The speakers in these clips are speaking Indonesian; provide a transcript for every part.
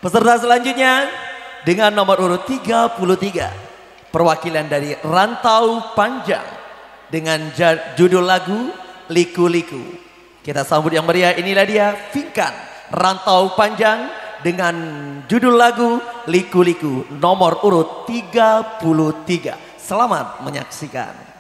Peserta selanjutnya dengan nomor urut 33, perwakilan dari Rantau Panjang dengan judul lagu Liku-Liku. Kita sambut yang meriah, inilah dia Finkan Rantau Panjang dengan judul lagu Liku-Liku nomor urut 33. Selamat menyaksikan.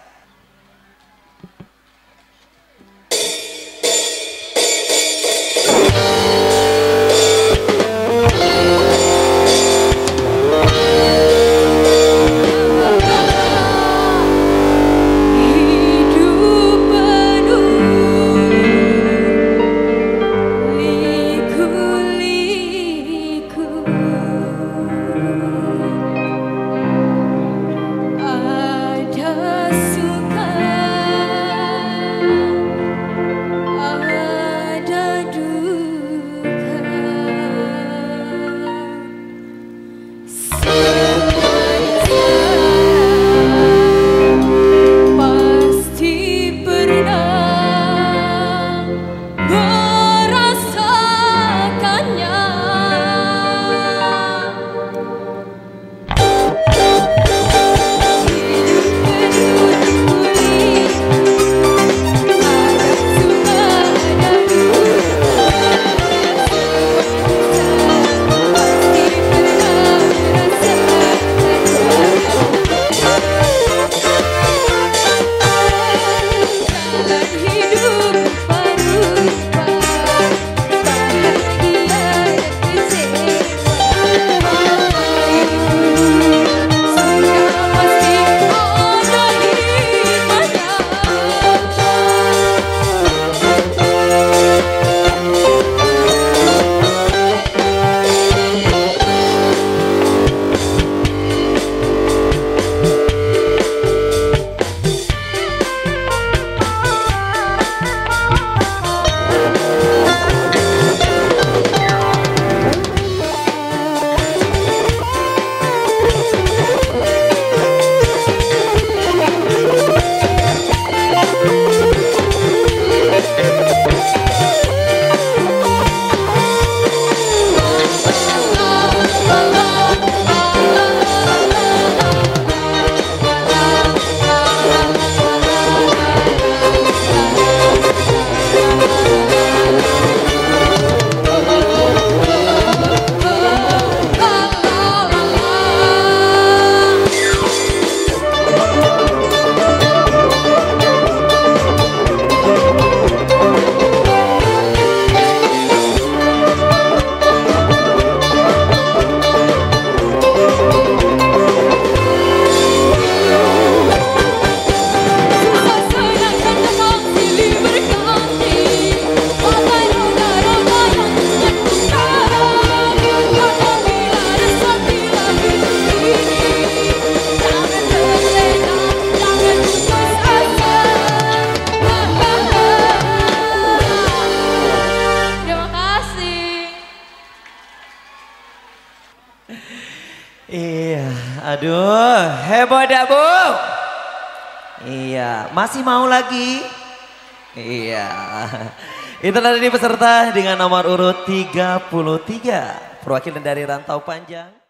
Iya, aduh, hebat dah Bu. Iya, masih mau lagi? Iya. Itu tadi peserta dengan nomor urut 33, perwakilan dari Rantau Panjang.